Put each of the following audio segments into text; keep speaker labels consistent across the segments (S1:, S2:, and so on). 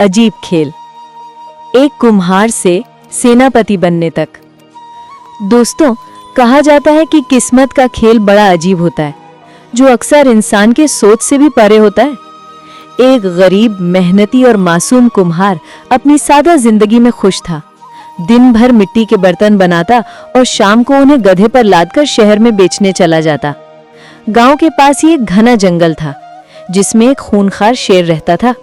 S1: अजीब खेल, एक कुम्हार से सेनापति बनने तक। दोस्तों, कहा जाता है कि किस्मत का खेल बड़ा अजीब होता है, जो अक्सर इंसान के सोच से भी परे होता है। एक गरीब, मेहनती और मासूम कुम्हार अपनी सादा जिंदगी में खुश था। दिन भर मिट्टी के बर्तन बनाता और शाम को उन्हें गधे पर लादकर शहर में बेचने चला जाता। गांव के पास ही एक घना जंगल था, जिसमें एक खूंखार शेर रहता था।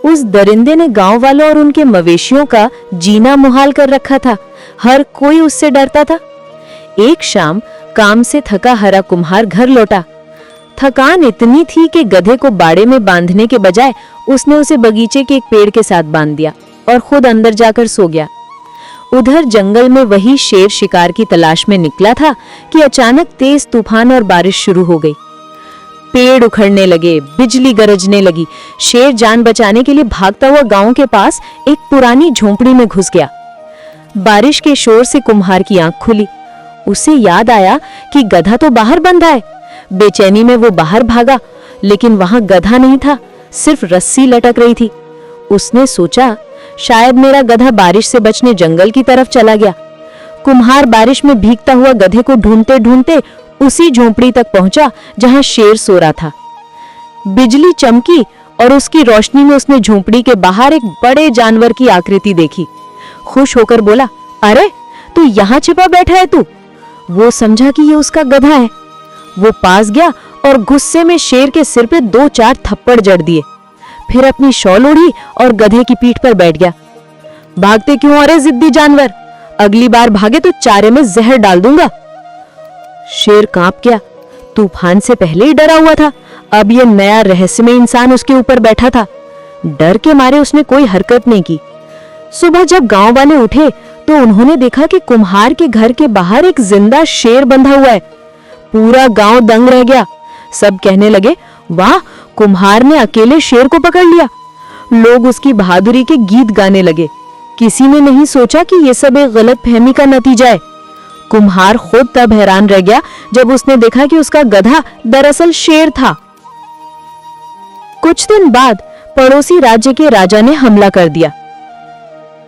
S1: उस दरिंदे ने गांव वालों और उनके मवेशियों का जीना मुहाल कर रखा था। हर कोई उससे डरता था। एक शाम काम से थका हारा कुम्हार घर लौटा। थकान इतनी थी कि गधे को बाड़े में बांधने के बजाय उसने उसे बगीचे के एक पेड़ के साथ बांध दिया और खुद अंदर जाकर सो गया। उधर जंगल में वही शेर शिकार की तलाश में निकला था कि अचानक तेज तूफान और बारिश शुरू हो गई। पेड़ उखड़ने लगे, बिजली गरजने लगी। शेर जान बचाने के लिए भागता हुआ गांव के पास एक पुरानी झोंपड़ी में घुस गया। बारिश के शोर से कुम्हार की आंख खुली। उसे याद आया कि गधा तो बाहर बंधा है। बेचैनी में वो बाहर भागा, लेकिन वहां गधा नहीं था, सिर्फ रस्सी लटक रही थी। उसने सोचा, शायद मेरा गधा बारिश से बचने जंगल की तरफ चला गया। कुम्हार बारिश में भीगता हुआ गधे को ढूंढते ढूंढते उसी झोंपड़ी तक पहुंचा जहां शेर सो रहा था। बिजली चमकी और उसकी रोशनी में उसने झोंपड़ी के बाहर एक बड़े जानवर की आकृति देखी। खुश होकर बोला, अरे तू यहाँ छिपा बैठा है तू। वो समझा कि ये उसका गधा है। वो पास गया और गुस्से में शेर के सिर पे 2-4 थप्पड़ जड़ दिए। फिर अपनी शॉल ओढ़ी और गधे की पीठ पर बैठ गया। भागते क्यों अरे जिद्दी जानवर, अगली बार भागे तो चारे में जहर डाल दूंगा। शेर कांप गया। तूफान से पहले ही डरा हुआ था, अब ये नया रहस्यमय इंसान उसके ऊपर बैठा था। डर के मारे उसने कोई हरकत नहीं की। सुबह जब गांव वाले उठे तो उन्होंने देखा कि कुम्हार के घर के बाहर एक जिंदा शेर बंधा हुआ है। पूरा गांव दंग रह गया। सब कहने लगे, वाह, कुम्हार ने अकेले शेर को पकड़ लिया। लोग उसकी बहादुरी के गीत गाने लगे। किसी ने नहीं सोचा कि यह सब एक गलतफहमी का नतीजा है। कुम्हार खुद तब हैरान रह गया जब उसने देखा कि उसका गधा दरअसल शेर था। कुछ दिन बाद पड़ोसी राज्य के राजा ने हमला कर दिया।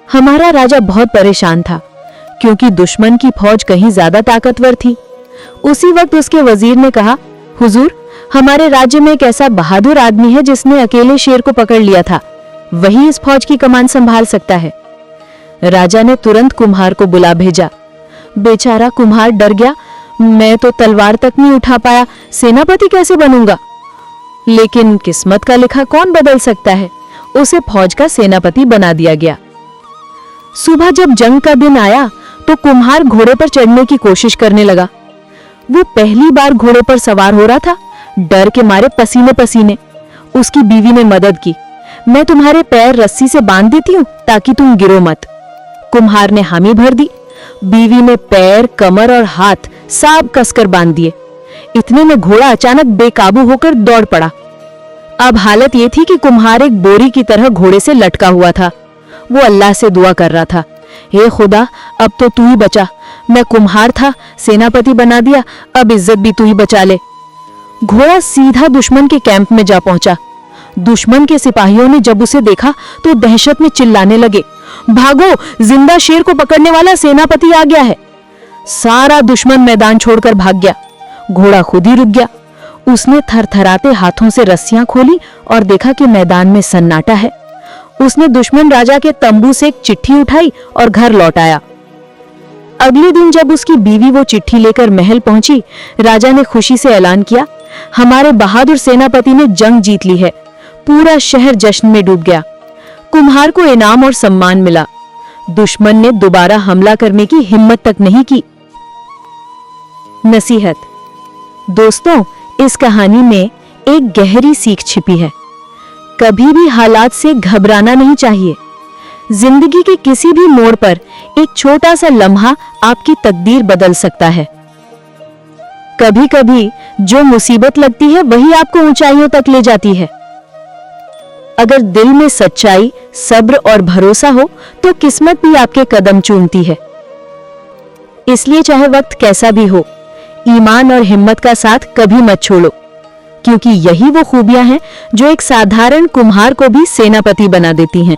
S1: हमारा राजा बहुत परेशान था, क्योंकि दुश्मन की फौज कहीं ज्यादा ताकतवर थी। उसी वक्त उसके वजीर ने कहा, हुजूर, हमारे राज्य में एक ऐसा बहादुर आदमी है जिसने अकेले शेर को पकड़ लिया था। वही इस फौज की कमान संभाल सकता है। राजा ने तुरंत कुम्हार को बुला भेजा। बेचारा कुम्हार डर गया। मैं तो तलवार तक नहीं उठा पाया, सेनापति कैसे बनूंगा? लेकिन किस्मत का लिखा कौन बदल सकता है। उसे फौज का सेनापति बना दिया गया। सुबह जब जंग का दिन आया तो कुम्हार घोड़े पर चढ़ने की कोशिश करने लगा। वो पहली बार घोड़े पर सवार हो रहा था, डर के मारे पसीने पसीने। उसकी बीवी ने मदद की। मैं तुम्हारे पैर रस्सी से बांध देती हूँ ताकि तुम गिरो मत। कुम्हार ने हामी भर दी। बीवी ने पैर, कमर और हाथ सब कसकर बांध दिए। इतने में घोड़ा अचानक बेकाबू होकर दौड़ पड़ा। अब हालत ये थी कि कुम्हार एक बोरी की तरह घोड़े से लटका हुआ था। वो अल्लाह से दुआ कर रहा था, हे खुदा, अब तो तू ही बचा। मैं कुम्हार था, सेनापति बना दिया, अब इज्जत भी तू ही बचा ले। घोड़ा सीधा दुश्मन के कैंप में जा पहुंचा। दुश्मन के सिपाहियों ने जब उसे देखा तो दहशत में चिल्लाने लगे, भागो, जिंदा शेर को पकड़ने वाला सेनापति आ गया है। सारा दुश्मन मैदान छोड़कर भाग गया। घोड़ा खुद ही रुक गया। उसने थरथराते हाथों से रस्सियां खोली और देखा कि मैदान में सन्नाटा है। उसने दुश्मन राजा के तंबू से एक चिट्ठी उठाई और घर लौट आया। अगले दिन जब उसकी बीवी वो चिट्ठी लेकर महल पहुंची, राजा ने खुशी से ऐलान किया, हमारे बहादुर सेनापति ने जंग जीत ली है। पूरा शहर जश्न में डूब गया। कुम्हार को इनाम और सम्मान मिला। दुश्मन ने दोबारा हमला करने की हिम्मत तक नहीं की। नसीहत। दोस्तों, इस कहानी में एक गहरी सीख छिपी है। कभी भी हालात से घबराना नहीं चाहिए। जिंदगी के किसी भी मोड़ पर एक छोटा सा लम्हा आपकी तकदीर बदल सकता है। कभी कभी जो मुसीबत लगती है वही आपको ऊंचाइयों तक ले जाती है। अगर दिल में सच्चाई, सब्र और भरोसा हो तो किस्मत भी आपके कदम चूमती है। इसलिए चाहे वक्त कैसा भी हो, ईमान और हिम्मत का साथ कभी मत छोड़ो। क्योंकि यही वो खूबियां हैं जो एक साधारण कुम्हार को भी सेनापति बना देती हैं।